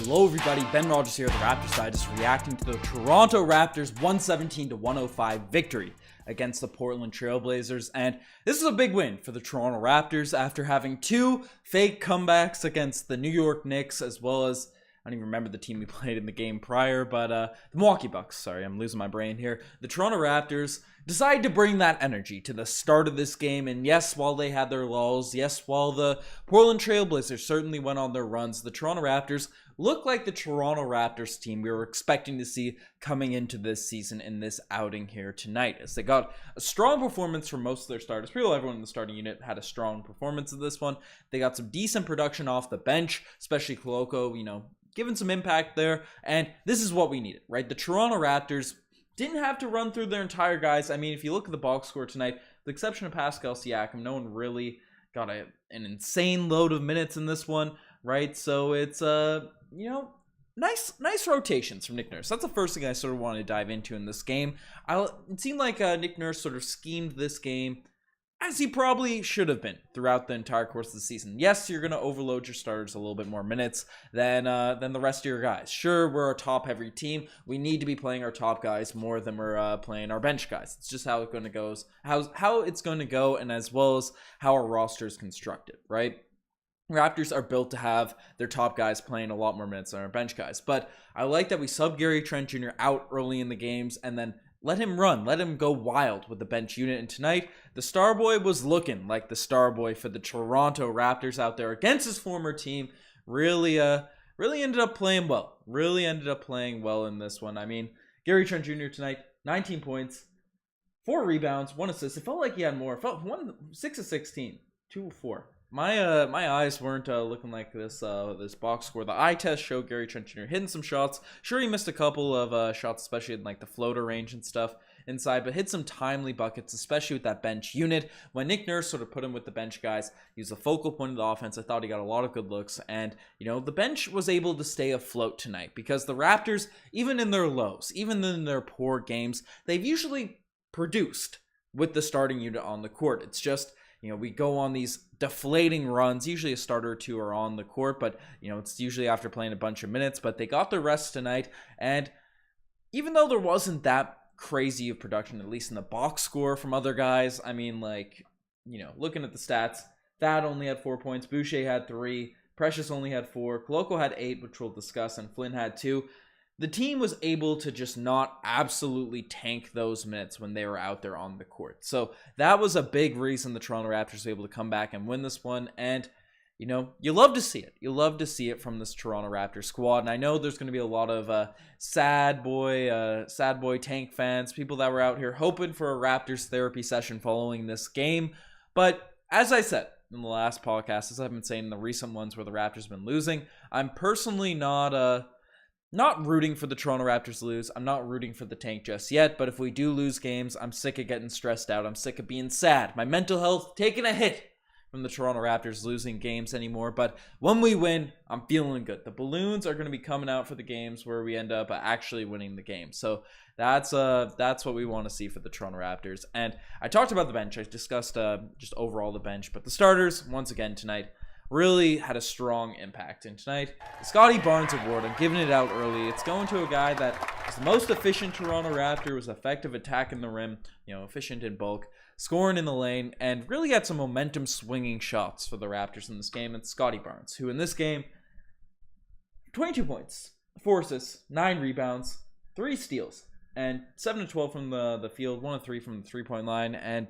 Hello everybody, Ben Rogers here, the Raptors side, just reacting to the Toronto Raptors 117-105 victory against the Portland Trailblazers. And this is a big win for the Toronto Raptors after having two fake comebacks against the New York Knicks, as well as, I don't even remember the team we played in the game prior, but the Milwaukee Bucks. Sorry, I'm losing my brain here. The Toronto Raptors decided to bring that energy to the start of this game, and yes, while they had their lulls, yes, while the Portland Trailblazers certainly went on their runs, the Toronto Raptors looked like the Toronto Raptors team we were expecting to see coming into this season in this outing here tonight, as they got a strong performance from most of their starters. Pretty well everyone in the starting unit had a strong performance in this one. They got some decent production off the bench, especially Koloko, giving some impact there, and this is what we needed, right? The Toronto Raptors didn't have to run through their entire guys. I mean, if you look at the box score tonight, with the exception of Pascal Siakam, no one really got an insane load of minutes in this one, right? So it's, nice rotations from Nick Nurse. That's the first thing I sort of wanted to dive into in this game. It seemed like Nick Nurse sort of schemed this game as he probably should have been throughout the entire course of the season. Yes, you're going to overload your starters a little bit more minutes than the rest of your guys. Sure, we're a top-heavy team. We need to be playing our top guys more than we're playing our bench guys. It's just how it's going to go, how it's going to go, and as well as how our roster is constructed, right? Raptors are built to have their top guys playing a lot more minutes than our bench guys. But I like that we sub Gary Trent Jr. out early in the games and then let him run, let him go wild with the bench unit. And tonight, the star boy was looking like the star boy for the Toronto Raptors out there against his former team. Really ended up playing well. Really ended up playing well in this one. I mean, Gary Trent Jr. tonight, 19 points, 4 rebounds, 1 assist. It felt like he had more. It felt 6 of 16, 2 of 4. My eyes weren't looking like this box score. The eye test showed Gary Trent Jr. hitting some shots. Sure, he missed a couple of shots, especially in like the floater range and stuff inside, but hit some timely buckets, especially with that bench unit. When Nick Nurse sort of put him with the bench guys, he was the focal point of the offense. I thought he got a lot of good looks, and the bench was able to stay afloat tonight because the Raptors, even in their lows, even in their poor games, they've usually produced with the starting unit on the court. It's just, we go on these deflating runs. Usually a starter or two are on the court, but, it's usually after playing a bunch of minutes. But they got their rest tonight, and even though there wasn't that crazy of production, at least in the box score from other guys, I mean, looking at the stats, Thad only had 4 points, Boucher had 3, Precious only had 4, Koloko had 8, which we'll discuss, and Flynn had 2. The team was able to just not absolutely tank those minutes when they were out there on the court. So that was a big reason the Toronto Raptors were able to come back and win this one. And, you love to see it. You love to see it from this Toronto Raptors squad. And I know there's going to be a lot of sad boy tank fans, people that were out here hoping for a Raptors therapy session following this game. But as I said in the last podcast, as I've been saying in the recent ones where the Raptors have been losing, I'm personally not rooting for the Toronto Raptors to lose. I'm not rooting for the tank just yet, but if we do lose games, I'm sick of getting stressed out. I'm sick of being sad. My mental health taking a hit from the Toronto Raptors losing games anymore, but when we win, I'm feeling good. The balloons are going to be coming out for the games where we end up actually winning the game. So that's what we want to see for the Toronto Raptors. And I talked about the bench. I discussed just overall the bench, but the starters, once again tonight, really had a strong impact. And tonight, the Scottie Barnes Award, I'm giving it out early. It's going to a guy that is the most efficient Toronto Raptor, was effective attacking the rim, efficient in bulk, scoring in the lane, and really had some momentum swinging shots for the Raptors in this game. And Scottie Barnes, who in this game, 22 points, 4 assists, 9 rebounds, 3 steals, and 7 of 12 from the field, 1 of 3 from the three-point line, and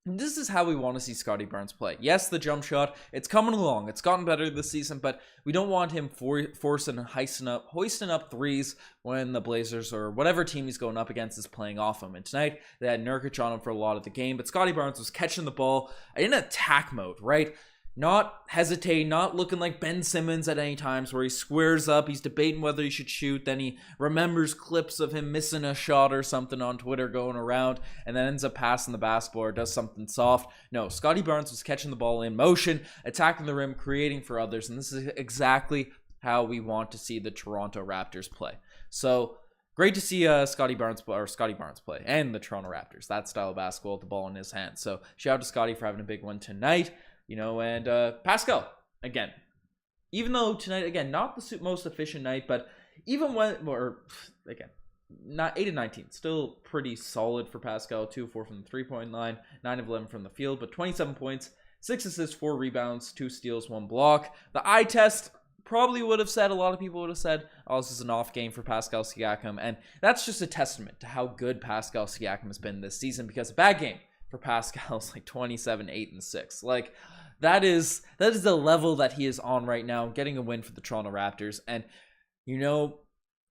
this is how we want to see Scottie Barnes play. Yes, the jump shot, it's coming along. It's gotten better this season, but we don't want him forcing and hoisting up threes when the Blazers or whatever team he's going up against is playing off him. And tonight, they had Nurkic on him for a lot of the game, but Scottie Barnes was catching the ball in attack mode, right? Not hesitating, not looking like Ben Simmons at any times where he squares up, he's debating whether he should shoot, then he remembers clips of him missing a shot or something on Twitter going around, and then ends up passing the basketball or does something soft. No, Scottie Barnes was catching the ball in motion, attacking the rim, creating for others, and this is exactly how we want to see the Toronto Raptors play. So great to see Scottie Barnes play, and the Toronto Raptors, that style of basketball with the ball in his hands. So shout out to Scottie for having a big one tonight. And Pascal, again, even though tonight, again, not the most efficient night, but even when, or again, not 8 of 19, still pretty solid for Pascal. 2 of 4 from the 3-point line, 9 of 11 from the field, but 27 points, 6 assists, 4 rebounds, 2 steals, 1 block. The eye test probably would have said, a lot of people would have said, oh, this is an off game for Pascal Siakam, and that's just a testament to how good Pascal Siakam has been this season, because a bad game for Pascal is like 27, 8, and 6. Like, that is the level that he is on right now, getting a win for the Toronto Raptors. And, you know,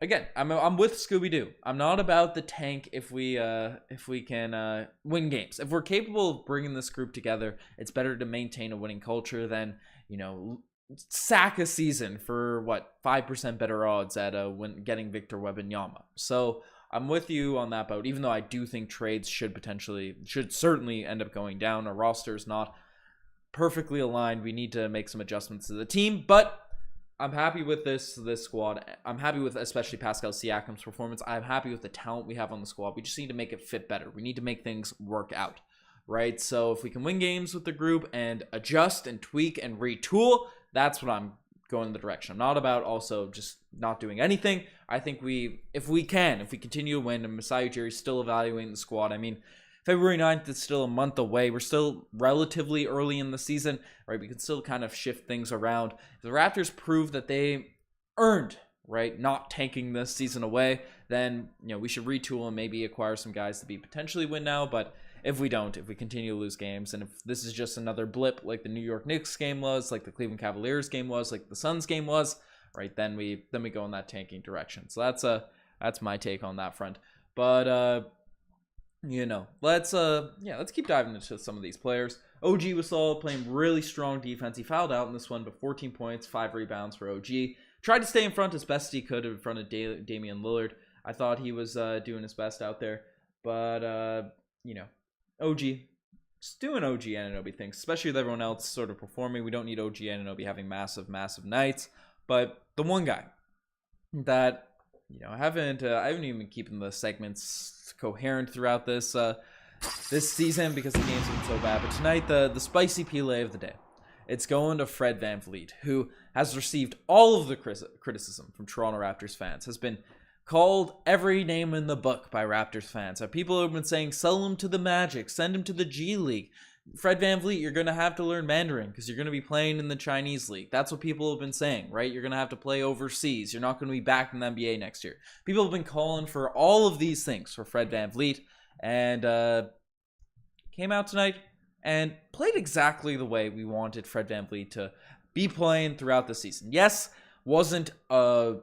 again, I'm with Scooby-Doo. I'm not about the tank if we can win games. If we're capable of bringing this group together, it's better to maintain a winning culture than, you know, sack a season for, 5% better odds at getting Victor Wembanyama. So I'm with you on that boat, even though I do think trades should certainly end up going down. Our roster is not perfectly aligned. We need to make some adjustments to the team, but I'm happy with this squad. I'm happy with especially Pascal Siakam's performance. I'm happy with the talent we have on the squad. We just need to make it fit better. We need to make things work out, right? So if we can win games with the group and adjust and tweak and retool, that's what I'm going in the direction. I'm not about also just not doing anything. I think if we continue to win, and Masai Ujiri's still evaluating the squad. I mean, February 9th is still a month away. We're still relatively early in the season, right? We can still kind of shift things around. If the Raptors prove that they earned, right, not tanking this season away, then, you know, we should retool and maybe acquire some guys to be potentially win now. But if we don't, if we continue to lose games, and if this is just another blip like the New York Knicks game was, like the Cleveland Cavaliers game was, like the Suns game was, right, then we go in that tanking direction. So that's my take on that front. But you know, let's keep diving into some of these players. OG was solid, playing really strong defense. He fouled out in this one, but 14 points, 5 rebounds for OG. Tried to stay in front as best he could in front of Damian Lillard. I thought he was doing his best out there, but you know, OG just doing OG Anunoby things, especially with everyone else sort of performing. We don't need OG Anunoby having massive nights, but the one guy that, you know, I haven't even been keeping the segments coherent throughout this season because the games have been so bad. But tonight, the spicy Pele of the day, it's going to Fred VanVleet, who has received all of the criticism from Toronto Raptors fans, has been called every name in the book by Raptors fans. People have been saying, sell him to the Magic, send him to the G League. Fred VanVleet, you're going to have to learn Mandarin because you're going to be playing in the Chinese league. That's what people have been saying, right? You're going to have to play overseas. You're not going to be back in the NBA next year. People have been calling for all of these things for Fred VanVleet, and came out tonight and played exactly the way we wanted Fred VanVleet to be playing throughout the season. Yes, wasn't a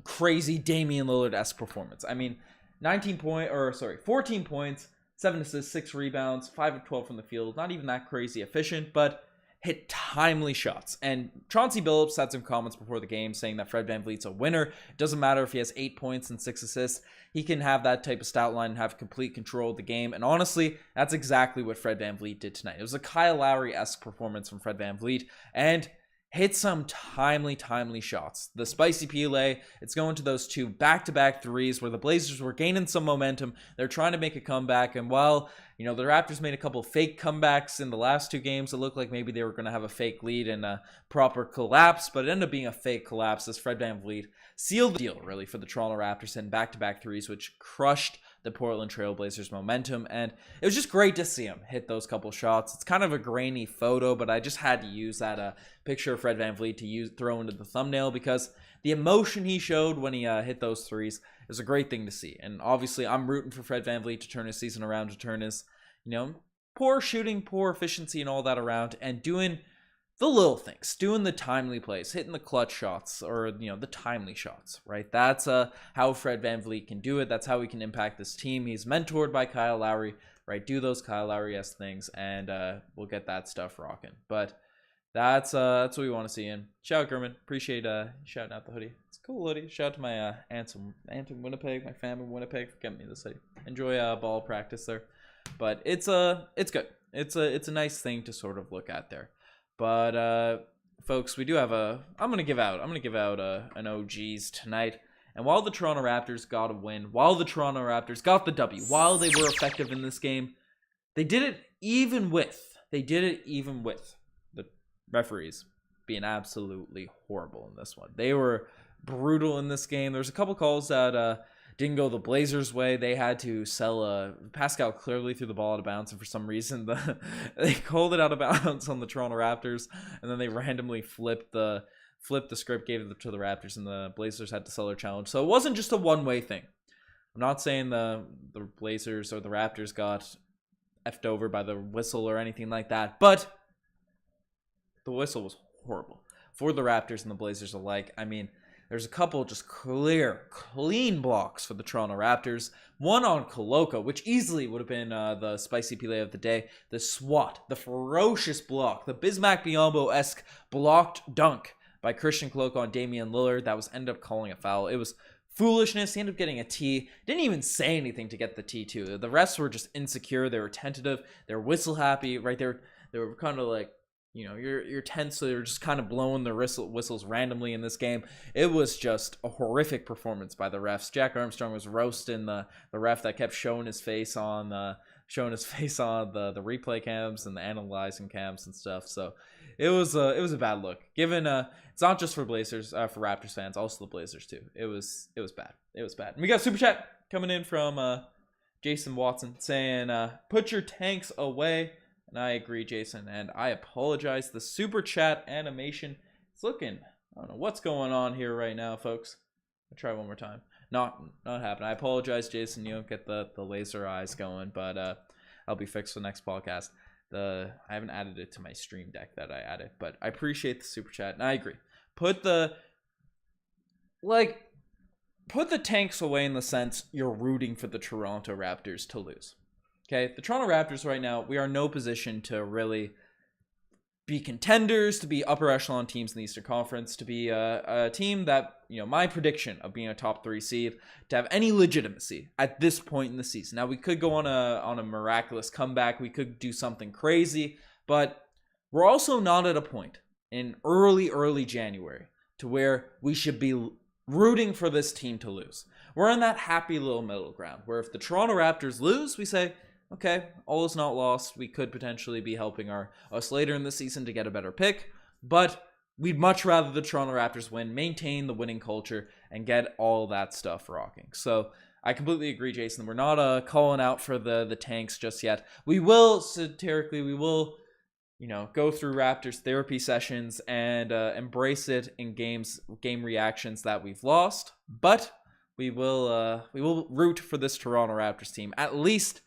crazy Damian Lillard-esque performance. I mean, 14 points, 7 assists, 6 rebounds, 5 of 12 from the field. Not even that crazy efficient, but hit timely shots. And Chauncey Billups had some comments before the game saying that Fred VanVleet's a winner. It doesn't matter if he has 8 points and 6 assists. He can have that type of stat line and have complete control of the game. And honestly, that's exactly what Fred VanVleet did tonight. It was a Kyle Lowry-esque performance from Fred VanVleet, and hit some timely shots. The spicy Pele, it's going to those 2 back-to-back threes where the Blazers were gaining some momentum. They're trying to make a comeback, and while, you know, the Raptors made a couple fake comebacks in the last 2 games, it looked like maybe they were going to have a fake lead and a proper collapse, but it ended up being a fake collapse as Fred VanVleet sealed the deal, really, for the Toronto Raptors in back-to-back threes, which crushed the Portland Trailblazers momentum, and it was just great to see him hit those couple shots. It's kind of a grainy photo, but I just had to use that picture of Fred VanVleet to throw into the thumbnail because the emotion he showed when he hit those threes is a great thing to see. And obviously, I'm rooting for Fred VanVleet to turn his season around, to turn his, you know, poor shooting, poor efficiency, and all that around, and doing the little things, doing the timely plays, hitting the clutch shots, or, you know, the timely shots, right? That's how Fred VanVleet can do it. That's how he can impact this team. He's mentored by Kyle Lowry, right? Do those Kyle Lowry-esque things, and we'll get that stuff rocking. But that's what we want to see. And shout out German, appreciate shouting out the hoodie. It's a cool hoodie. Shout out to my aunt in Winnipeg, my family in Winnipeg for getting me this hoodie. Enjoy ball practice there, but it's good. It's a nice thing to sort of look at there. But folks, we do have I'm gonna give out an OGs tonight. And while the Toronto Raptors got a win, while the Toronto Raptors got the W, while they were effective in this game, they did it even with the referees being absolutely horrible in this one. They were brutal in this game. There's a couple calls that didn't go the Blazers' way. They had to sell Pascal clearly threw the ball out of bounds, and for some reason they called it out of bounds on the Toronto Raptors, and then they randomly flipped the script, gave it to the Raptors, and the Blazers had to sell their challenge. So it wasn't just a one-way thing. I'm not saying the Blazers or the Raptors got effed over by the whistle or anything like that, but the whistle was horrible for the Raptors and the Blazers alike. I mean, there's a couple just clean blocks for the Toronto Raptors. One on Koloko, which easily would have been the spicy play of the day. The swat, the ferocious block, the Bismack Biyombo-esque blocked dunk by Christian Koloko on Damian Lillard that was ended up calling a foul. It was foolishness. He ended up getting a T. Didn't even say anything to get the T too. The refs were just insecure. They were tentative. They were whistle happy, right? They were kind of like, you know, you're tense, so they're just kind of blowing their whistles randomly in this game. It was just a horrific performance by the refs. Jack Armstrong was roasting the ref that kept showing his face on the replay cams and the analyzing cams and stuff. So it was a bad look. Given it's not just for Blazers, for Raptors fans, also the Blazers too. It was bad. It was bad. And we got a super chat coming in from Jason Watson saying, "Put your tanks away." And I agree, Jason, and I apologize. The super chat animation is looking, I don't know what's going on here right now, folks. I'll try one more time. Not happening. I apologize, Jason. You don't get the laser eyes going, but I'll be fixed for the next podcast. I haven't added it to my stream deck that I added, but I appreciate the super chat, and I agree. Put the tanks away in the sense you're rooting for the Toronto Raptors to lose. Okay, the Toronto Raptors right now, we are in no position to really be contenders, to be upper echelon teams in the Eastern Conference, to be a team that, you know, my prediction of being a top 3 seed, to have any legitimacy at this point in the season. Now, we could go on a miraculous comeback. We could do something crazy, but we're also not at a point in early January to where we should be rooting for this team to lose. We're in that happy little middle ground where if the Toronto Raptors lose, we say, okay, all is not lost. We could potentially be helping us later in the season to get a better pick, but we'd much rather the Toronto Raptors win, maintain the winning culture, and get all that stuff rocking. So I completely agree, Jason. We're not calling out for the tanks just yet. We will, satirically, you know, go through Raptors therapy sessions and embrace it in game reactions that we've lost, but we will root for this Toronto Raptors team, at least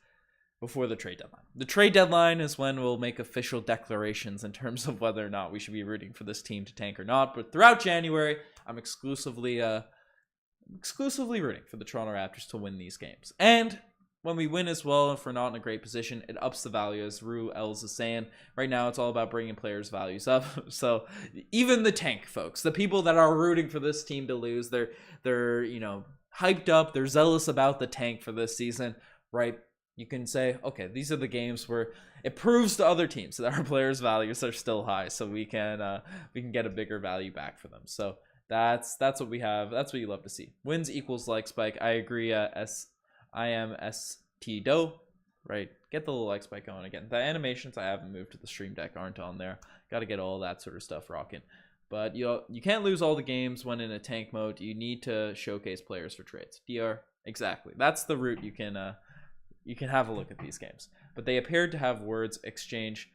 before the trade deadline. The trade deadline is when we'll make official declarations in terms of whether or not we should be rooting for this team to tank or not. But throughout January, I'm exclusively rooting for the Toronto Raptors to win these games. And when we win as well, if we're not in a great position, it ups the value, as Rue Els is saying. Right now, it's all about bringing players' values up. So even the tank folks, the people that are rooting for this team to lose, they're you know, hyped up. They're zealous about the tank for this season, right? You can say, okay, these are the games where it proves to other teams that our players' values are still high, so we can get a bigger value back for them. So that's what we have. That's what you love to see. Wins equals like spike. I agree. IMST Do, right? Get the little like spike going again. The animations I haven't moved to the stream deck aren't on there. Got to get all that sort of stuff rocking. But you can't lose all the games when in a tank mode. You need to showcase players for trades. DR, exactly. That's the route you can have a look at these games. But they appeared to have words exchange.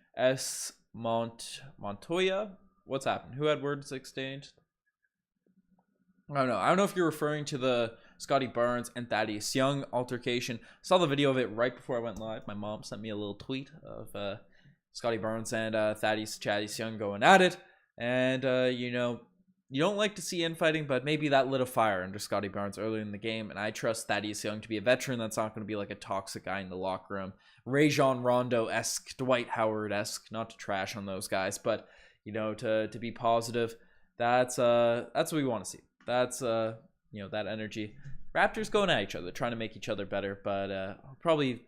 Montoya? What's happened? Who had words exchanged? I don't know. I don't know if you're referring to the Scottie Barnes and Thaddeus Young altercation. I saw the video of it right before I went live. My mom sent me a little tweet of Scottie Barnes and Thaddeus Young going at it. And, you know, you don't like to see infighting, but maybe that lit a fire under Scottie Barnes earlier in the game, and I trust Thaddeus Young to be a veteran that's not going to be like a toxic guy in the locker room. Rajon Rondo-esque, Dwight Howard-esque, not to trash on those guys, but, you know, to be positive. That's what we want to see. That's, you know, that energy. Raptors going at each other, trying to make each other better, but I'll probably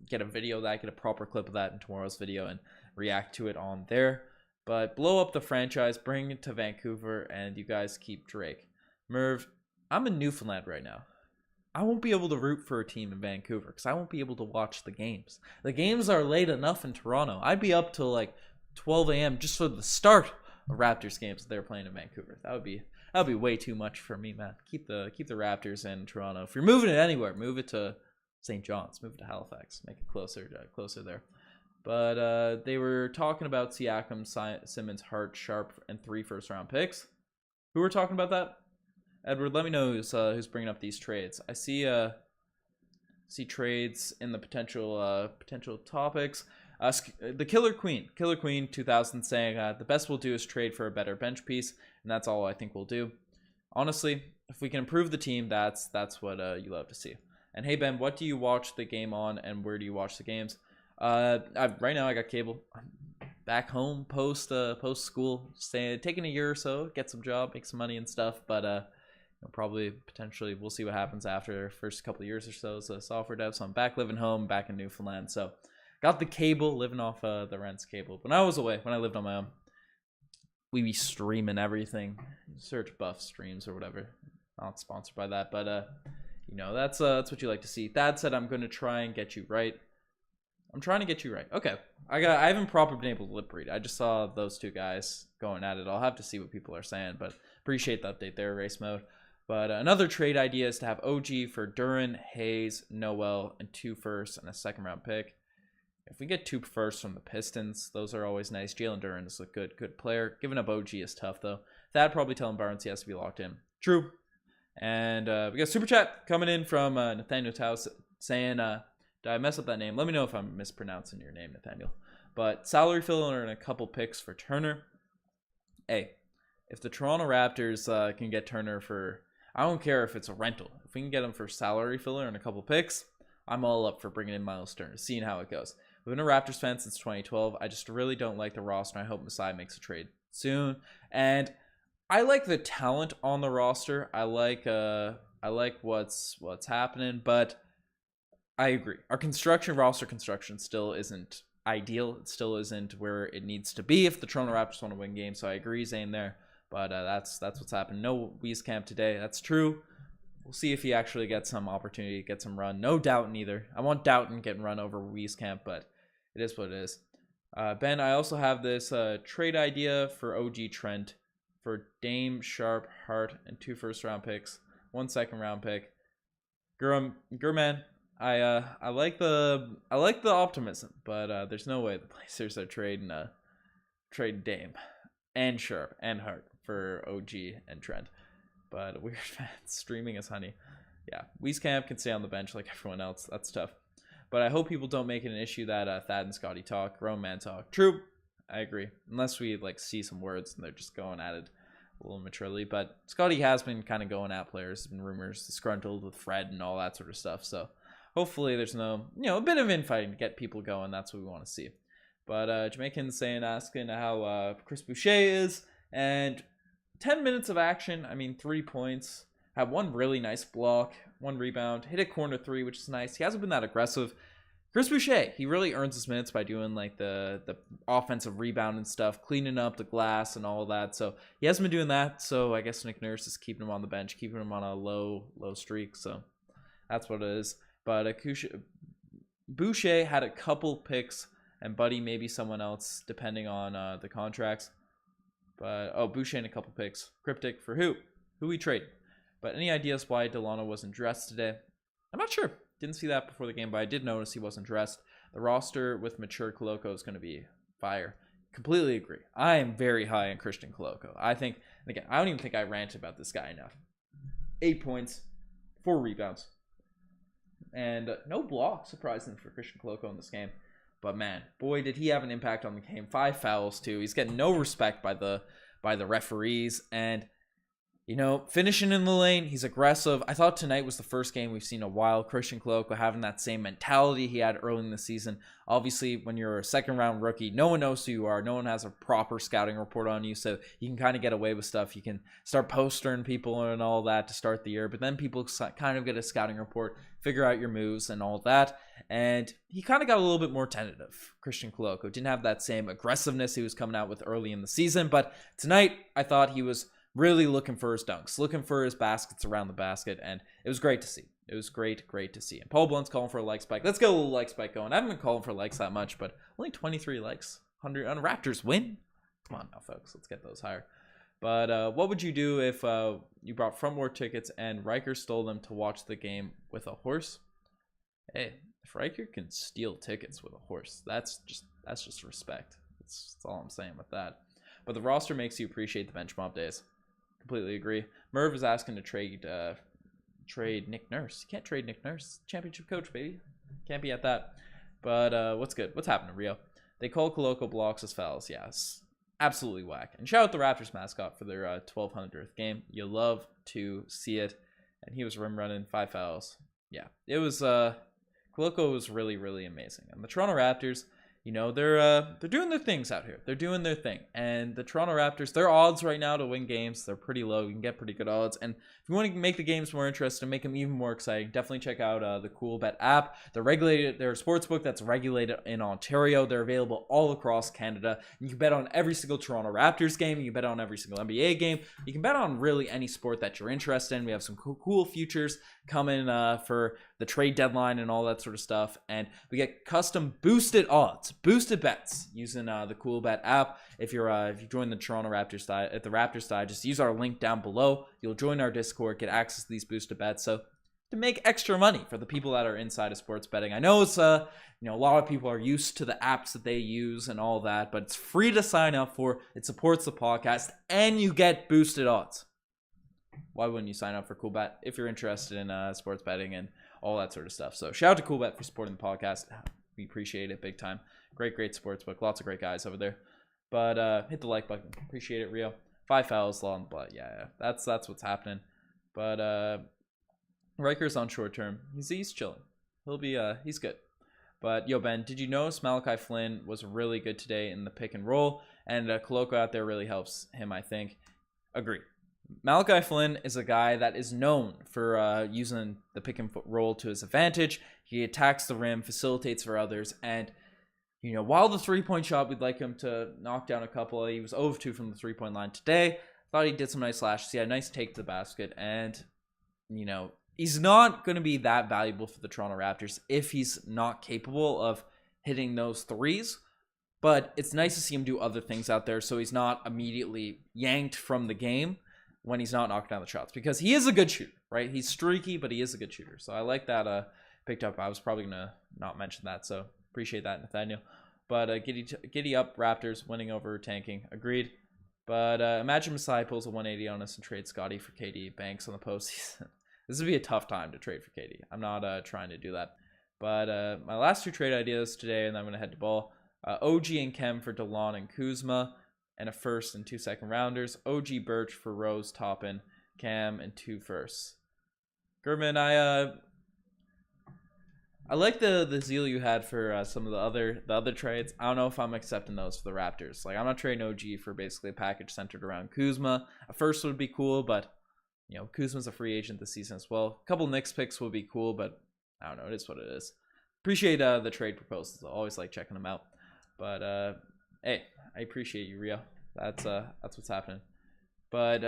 get a video of that, get a proper clip of that in tomorrow's video and react to it on there. But blow up the franchise, bring it to Vancouver, and you guys keep Drake. Merv, I'm in Newfoundland right now. I won't be able to root for a team in Vancouver because I won't be able to watch the games. The games are late enough in Toronto. I'd be up till like 12 a.m. just for the start of Raptors games that they're playing in Vancouver. That would be way too much for me, man. Keep the Raptors in Toronto. If you're moving it anywhere, move it to St. John's, move it to Halifax, make it closer there. But they were talking about Siakam, Simmons, Hart, Sharp, and 3 first-round picks. Who were talking about that? Edward, let me know who's bringing up these trades. I see trades in the potential topics. The Killer Queen 2000 saying the best we'll do is trade for a better bench piece, and that's all I think we'll do. Honestly, if we can improve the team, that's what you love to see. And hey Ben, what do you watch the game on, and where do you watch the games? Right now I got cable. I'm back home post school, taking a year or so, get some job, make some money and stuff. But probably potentially we'll see what happens after first couple of years or so as a software dev. So I'm back living home, back in Newfoundland. So got the cable, living off the rent's cable. When I was away, when I lived on my own, we be streaming everything. Search Buff Streams or whatever. Not sponsored by that, but that's what you like to see. That said, I'm gonna try and get you right. I'm trying to get you right. Okay. I haven't properly been able to lip read. I just saw those two guys going at it. I'll have to see what people are saying, but appreciate the update there, race mode. But another trade idea is to have OG for Duran, Hayes, Noel, and 2 firsts and a 2nd round pick. If we get 2 firsts from the Pistons, those are always nice. Jalen Duran is a good player. Giving up OG is tough, though. Thad probably telling Barnes he has to be locked in. True. And we got Super Chat coming in from Nathaniel Taus saying, did I mess up that name? Let me know if I'm mispronouncing your name, Nathaniel. But salary filler and a couple picks for Turner. Hey, if the Toronto Raptors can get Turner for, I don't care if it's a rental. If we can get him for salary filler and a couple picks, I'm all up for bringing in Miles Turner, seeing how it goes. We've been a Raptors fan since 2012. I just really don't like the roster. I hope Masai makes a trade soon. And I like the talent on the roster. I like what's happening, but I agree. Our roster construction still isn't ideal. It still isn't where it needs to be if the Toronto Raptors want to win games. So I agree, Zane, there. But that's what's happened. No Wieskamp today. That's true. We'll see if he actually gets some opportunity to get some run. No Doughton either. I want Doughton getting run over Wieskamp, but it is what it is. Ben, I also have this trade idea for OG Trent for Dame, Sharp, Hart, and 2 first-round picks, 1 second-round pick. Gurman, I like the optimism, but there's no way the Blazers are trading Dame and Sharp and Hart for OG and Trent. But weird fans streaming as honey. Yeah, Wieskamp can stay on the bench like everyone else. That's tough. But I hope people don't make it an issue that Thad and Scottie talk, grown man talk. True, I agree. Unless we see some words and they're just going at it a little maturely. But Scottie has been kind of going at players. There's been rumors disgruntled with Fred and all that sort of stuff. So hopefully there's no, a bit of infighting to get people going. That's what we want to see. But Jamaican's asking how Chris Boucher is. And 10 minutes of action. 3 points. Had 1 really nice block. 1 rebound. Hit a corner 3, which is nice. He hasn't been that aggressive. Chris Boucher, he really earns his minutes by doing the offensive rebound and stuff, cleaning up the glass and all of that. So he hasn't been doing that. So I guess Nick Nurse is keeping him on the bench, keeping him on a low streak. So that's what it is. But Boucher had a couple picks, and Buddy maybe someone else depending on the contracts. But Boucher and a couple picks. Cryptic for who? Who we trade? But any ideas why Delano wasn't dressed today? I'm not sure. Didn't see that before the game, but I did notice he wasn't dressed. The roster with mature Koloko is going to be fire. Completely agree. I am very high on Christian Koloko. I think, again, I don't even think I ranted about this guy enough. 8 points, 4 rebounds, and no block, surprising for Christian Koloko in this game. But man, boy, did he have an impact on the game. 5 fouls too. He's getting no respect by the referees, and finishing in the lane, he's aggressive. I thought tonight was the first game we've seen in a while. Christian Koloko having that same mentality he had early in the season. Obviously, when you're a second-round rookie, no one knows who you are. No one has a proper scouting report on you, so you can kind of get away with stuff. You can start postering people and all that to start the year, but then people kind of get a scouting report, figure out your moves and all that, and he kind of got a little bit more tentative. Christian Koloko didn't have that same aggressiveness he was coming out with early in the season, but tonight I thought he was really looking for his dunks, looking for his baskets around the basket, and it was great to see. It was great to see. And Paul Blunt's calling for a like spike. Let's get a little like spike going. I haven't been calling for likes that much, but only 23 likes. 100 on Raptors win. Come on now, folks. Let's get those higher. But what would you do if you brought front row tickets and Riker stole them to watch the game with a horse? Hey, if Riker can steal tickets with a horse, that's just respect. That's all I'm saying with that. But the roster makes you appreciate the bench mob days. Completely agree. Merv is asking to trade Nick Nurse. You can't trade Nick Nurse. Championship coach, baby. Can't be at that. But what's good? What's happening, Rio? They call Koloko blocks as fouls. Yes. Absolutely whack. And shout out the Raptors mascot for their 1200th game. You love to see it. And he was rim running 5 fouls. Yeah. It was Koloko was really, really amazing. And the Toronto Raptors, you know, they're doing their things out here. They're doing their thing. And the Toronto Raptors, their odds right now to win games, they're pretty low. You can get pretty good odds. And if you want to make the games more interesting, make them even more exciting, definitely check out the CoolBet app. They're regulated. They're a sportsbook that's regulated in Ontario. They're available all across Canada. You can bet on every single Toronto Raptors game. You can bet on every single NBA game. You can bet on really any sport that you're interested in. We have some cool futures coming for the trade deadline and all that sort of stuff. And we get custom boosted odds, boosted bets using the CoolBet app. If you join the Toronto Raptors side, at the Raptors side, just use our link down below. You'll join our Discord, get access to these boosted bets. So to make extra money for the people that are inside of sports betting. I know it's a lot of people are used to the apps that they use and all that, but it's free to sign up for. It supports the podcast, and you get boosted odds. Why wouldn't you sign up for CoolBet if you're interested in sports betting and all that sort of stuff? So shout out to CoolBet for supporting the podcast. We appreciate it big time. Great sportsbook. Lots of great guys over there. But hit the like button. Appreciate it, Rio. 5 fouls long, but yeah, that's what's happening. But Riker's on short term. He's chilling. He'll be he's good. But yo, Ben, did you notice Malachi Flynn was really good today in the pick and roll, and Koloko out there really helps him, I think. Agree. Malachi Flynn is a guy that is known for using the pick and roll to his advantage. He attacks the rim, facilitates for others, and while the 3-point shot, we'd like him to knock down a couple. He was 0 of 2 from the 3-point line today. Thought he did some nice slashes. He had a nice take to the basket, and he's not going to be that valuable for the Toronto Raptors if he's not capable of hitting those threes. But it's nice to see him do other things out there, so he's not immediately yanked from the game when he's not knocking down the shots, because he is a good shooter, right? He's streaky, but he is a good shooter. So I like that picked up. I was probably going to not mention that, so appreciate that, Nathaniel. But giddy up Raptors winning over tanking. Agreed. But imagine Masai pulls a 180 on us and trades Scottie for KD Banks on the postseason. This would be a tough time to trade for KD. I'm not trying to do that. But my last 2 trade ideas today, and then I'm going to head to ball. OG and Kem for DeLon and Kuzma, and a first and 2 second rounders. OG Birch for Rose, Toppin, Cam, and 2 firsts. Gurman, I like the zeal you had for some of the other trades. I don't know if I'm accepting those for the Raptors. Like, I'm not trading OG for basically a package centered around Kuzma. A first would be cool, but Kuzma's a free agent this season as well. A couple Knicks picks would be cool, but I don't know. It is what it is. Appreciate the trade proposals. I always like checking them out. But hey, I appreciate you, Rio. That's what's happening. But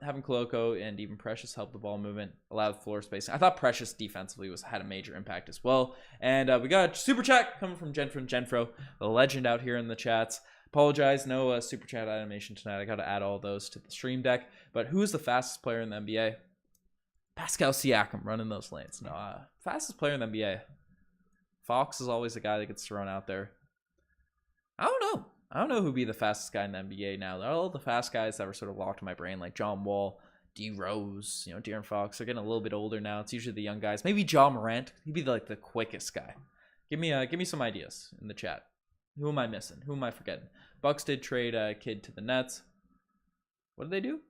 having Koloko and even Precious help the ball movement, allow the floor spacing. I thought Precious defensively had a major impact as well. And we got a super chat coming from Genfro, the legend out here in the chats. Apologize, no super chat animation tonight. I got to add all those to the stream deck. But who is the fastest player in the NBA? Pascal Siakam running those lanes. No, fastest player in the NBA. Fox is always the guy that gets thrown out there. I don't know who'd be the fastest guy in the NBA now. All the fast guys that were sort of locked in my brain, like John Wall, D Rose, De'Aaron Fox, they're getting a little bit older now. It's usually the young guys. Maybe Ja Morant. He'd be the quickest guy. Give me some ideas in the chat. Who am I missing? Who am I forgetting? Bucks did trade Kidd to the Nets. What did they do?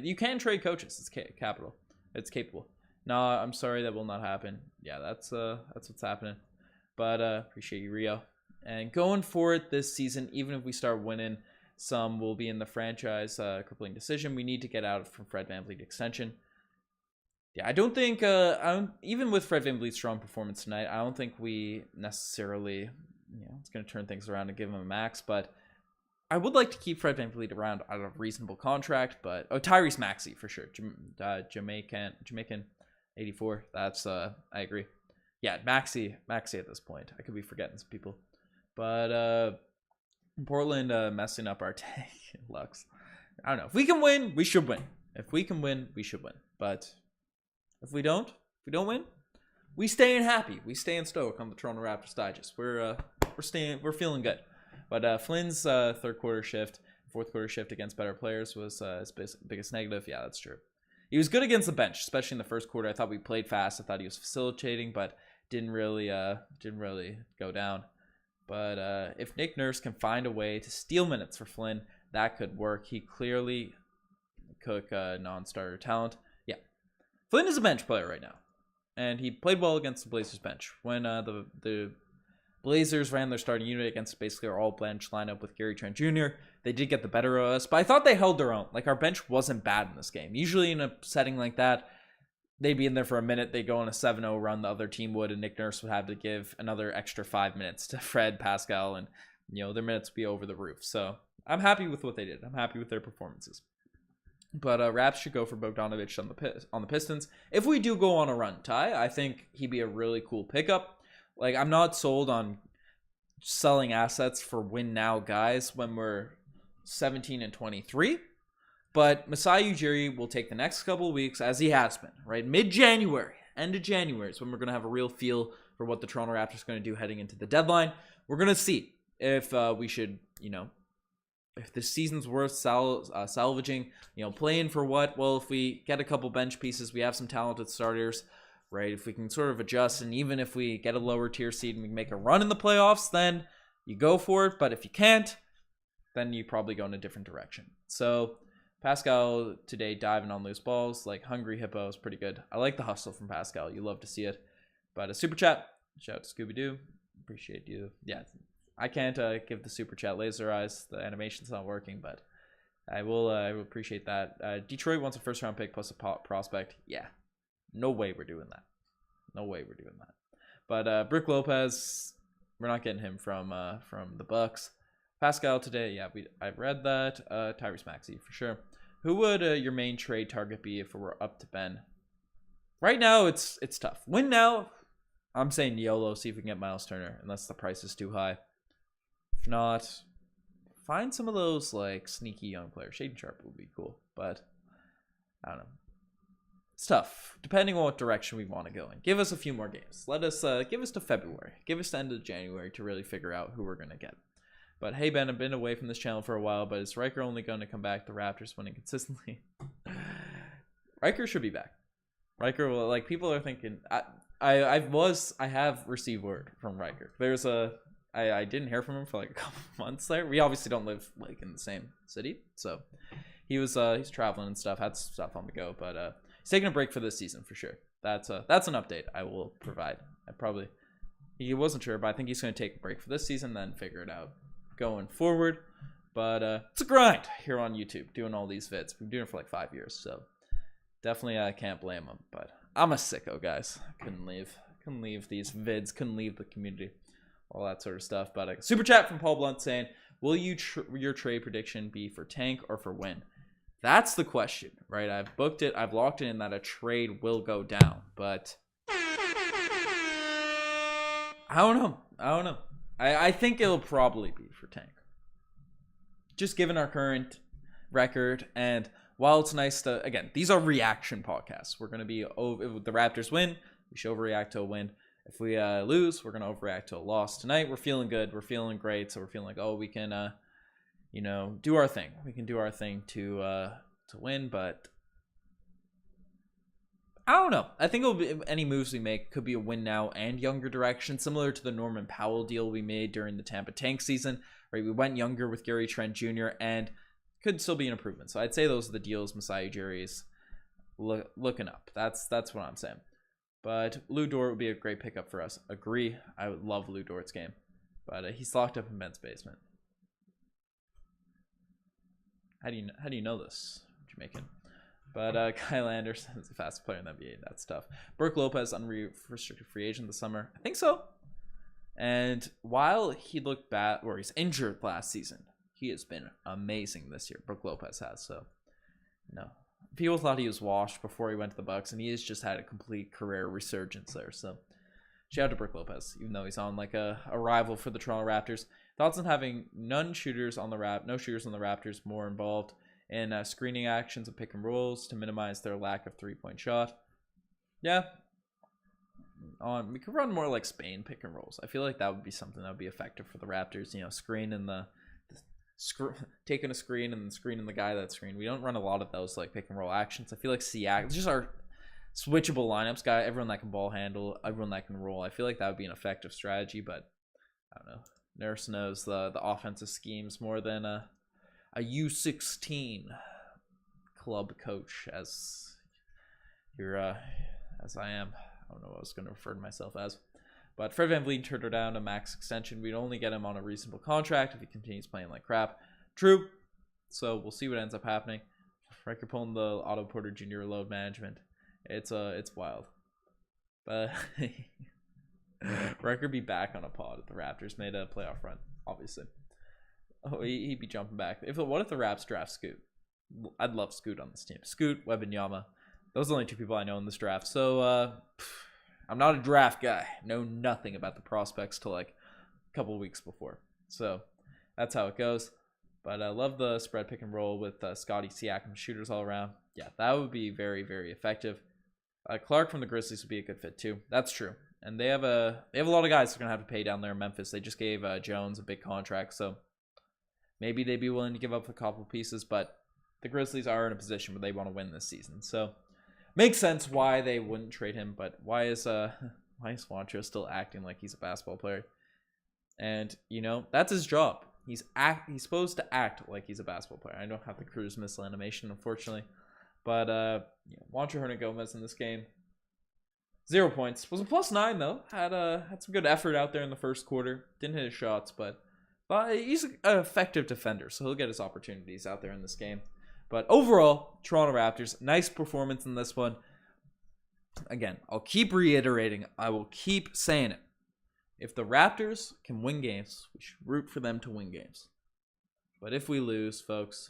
You can trade coaches. It's capital. It's capable. No, I'm sorry, that will not happen. Yeah, that's what's happening. But appreciate you, Rio. And going for it this season, even if we start winning, some will be in the franchise crippling decision. We need to get out from Fred VanVleet extension. Yeah, I don't think, even with Fred VanVleet's strong performance tonight, I don't think we necessarily, it's going to turn things around and give him a max. But I would like to keep Fred VanVleet around at a reasonable contract. But Tyrese Maxey for sure, Jamaican 84. That's I agree. Yeah, Maxey at this point. I could be forgetting some people. But Portland messing up our tank. Lux. I don't know. If we can win, we should win. If we can win, we should win. But if we don't win, we stay in happy. We stay in stoic on the Toronto Raptors Digest. We're feeling good. But Flynn's fourth quarter shift against better players was his biggest negative. Yeah, that's true. He was good against the bench, especially in the first quarter. I thought we played fast. I thought he was facilitating, but didn't really go down. But if Nick Nurse can find a way to steal minutes for Flynn, that could work. He clearly cook non-starter talent. Yeah, Flynn is a bench player right now, and he played well against the Blazers bench. When the Blazers ran their starting unit against basically our all-bench lineup with Gary Trent Jr., they did get the better of us, but I thought they held their own. Like, our bench wasn't bad in this game. Usually in a setting like that, they'd be in there for a minute, they go on a 7-0 run, the other team would, and Nick Nurse would have to give another extra 5 minutes to Fred, Pascal, and their minutes would be over the roof. So I'm happy with what they did. I'm happy with their performances. But Raps should go for Bogdanovic on the Pistons. If we do go on a run, Ty, I think he'd be a really cool pickup. Like, I'm not sold on selling assets for win now guys when we're 17-23. But Masai Ujiri will take the next couple of weeks, as he has been, right? Mid-January, end of January is when we're going to have a real feel for what the Toronto Raptors are going to do heading into the deadline. We're going to see if we should, if the season's worth salvaging, playing for what? Well, if we get a couple bench pieces, we have some talented starters, right? If we can sort of adjust, and even if we get a lower tier seed and we make a run in the playoffs, then you go for it. But if you can't, then you probably go in a different direction. So Pascal today diving on loose balls, like Hungry Hippo, is pretty good. I like the hustle from Pascal. You love to see it. But a super chat. Shout out to Scooby-Doo. Appreciate you. Yeah, I can't give the super chat laser eyes. The animation's not working, but I will appreciate that. Detroit wants a first round pick plus a prospect. Yeah, no way we're doing that. No way we're doing that. But Brook Lopez, we're not getting him from the Bucks. Pascal today, yeah, I've read that. Tyrese Maxey for sure. Who would your main trade target be if it were up to Ben? Right now, it's tough. Win now, I'm saying YOLO. See if we can get Miles Turner, unless the price is too high. If not, find some of those like sneaky young players. Shaden Sharp would be cool, but I don't know. It's tough, depending on what direction we want to go in. Give us a few more games. Let us give us to February. Give us to end of January to really figure out who we're gonna get. But hey, Ben, I've been away from this channel for a while, but is Riker only going to come back? The Raptors winning consistently. Riker should be back. Riker will, like, people are thinking. I have received word from Riker. There's I didn't hear from him for like a couple months there. We obviously don't live like in the same city, so he's traveling and stuff, had stuff on the go, but he's taking a break for this season for sure. That's an update I will provide. He wasn't sure, but I think he's going to take a break for this season, then figure it out going forward. But it's a grind here on YouTube doing all these vids. We've been doing it for like 5 years, so definitely I can't blame him. But I'm a sicko, guys. Couldn't leave these vids, couldn't leave the community, all that sort of stuff. But a super chat from Paul Blunt saying, will your trade prediction be for tank or for win? That's the question, right? I've booked it, I've locked it in that a trade will go down, but I don't know. I think it'll probably be for tank. Just given our current record, and while it's nice to, again, these are reaction podcasts. We're going to be, if the Raptors win, we should overreact to a win. If we lose, we're going to overreact to a loss. Tonight, we're feeling good. We're feeling great. So we're feeling like, oh, we can, do our thing. We can do our thing to win, but I don't know. I think it'll be, any moves we make could be a win now and younger direction, similar to the Norman Powell deal we made during the Tampa Tank season, right? We went younger with Gary Trent Jr. and could still be an improvement. So I'd say those are the deals Masai Ujiri's looking up. That's what I'm saying. But Lou Dort would be a great pickup for us. Agree. I would love Lou Dort's game, but he's locked up in Ben's basement. How do you know this, Jamaican? But Kyle Anderson is the fastest player in the NBA. That's tough. Brook Lopez, unrestricted free agent this summer. I think so. And while he looked bad, or he's injured last season, he has been amazing this year. Brook Lopez has. So, people thought he was washed before he went to the Bucks, and he has just had a complete career resurgence there. So, shout out to Brook Lopez, even though he's on like a rival for the Toronto Raptors. Thoughts on having no shooters on the Raptors more involved in screening actions and pick and rolls to minimize their lack of 3-point shot? Yeah. We could run more like Spain pick and rolls. I feel like that would be something that would be effective for the Raptors. Screen in taking a screen and then screening the guy that screen. We don't run a lot of those like pick and roll actions. I feel like Siakam, just our switchable lineups guy, everyone that can ball handle, everyone that can roll. I feel like that would be an effective strategy, but I don't know. Nurse knows the offensive schemes more than a U16 club coach as I am. I don't know what I was going to refer to myself as. But Fred VanVleet turned her down a max extension. We'd only get him on a reasonable contract if he continues playing like crap. True. So we'll see what ends up happening. Riker pulling the Otto Porter Jr. load management. It's wild. But Riker be back on a pod if the Raptors made a playoff run, obviously. Oh, he'd be jumping back. What if the Raps draft Scoot? I'd love Scoot on this team. Scoot, Wembanyama. Those are the only two people I know in this draft. So I'm not a draft guy. Know nothing about the prospects till like a couple weeks before. So that's how it goes. But I love the spread pick and roll with Scottie, Siakam, shooters all around. Yeah, that would be very, very effective. Clark from the Grizzlies would be a good fit too. That's true. And they have a lot of guys they're gonna have to pay down there in Memphis. They just gave Jones a big contract, so maybe they'd be willing to give up a couple pieces. But the Grizzlies are in a position where they want to win this season, so makes sense why they wouldn't trade him. But why is Juancho still acting like he's a basketball player? And that's his job. He's supposed to act like he's a basketball player. I don't have the Cruz missile animation, unfortunately. But Juancho Hernangomez in this game, 0 points. Was a +9 though. Had some good effort out there in the first quarter. Didn't hit his shots, but he's an effective defender, so he'll get his opportunities out there in this game. But overall, Toronto Raptors, nice performance in this one. Again, I'll keep reiterating. I will keep saying it. If the Raptors can win games, we should root for them to win games. But if we lose, folks,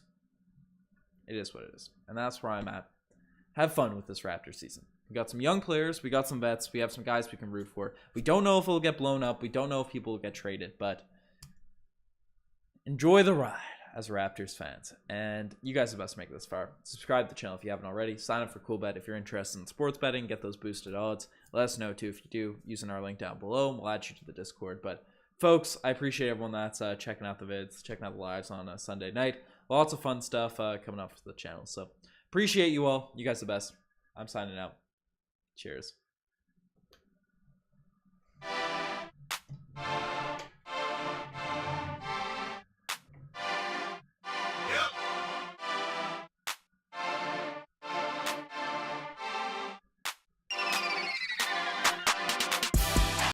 it is what it is. And that's where I'm at. Have fun with this Raptors season. We got some young players. We got some vets. We have some guys we can root for. We don't know if it'll get blown up. We don't know if people will get traded. But enjoy the ride as Raptors fans. And you guys are the best to make it this far. Subscribe to the channel if you haven't already. Sign up for CoolBet if you're interested in sports betting. Get those boosted odds. Let us know too if you do, using our link down below. And we'll add you to the Discord. But folks, I appreciate everyone that's checking out the vids, checking out the lives on a Sunday night. Lots of fun stuff coming up for the channel. So appreciate you all. You guys are the best. I'm signing out. Cheers.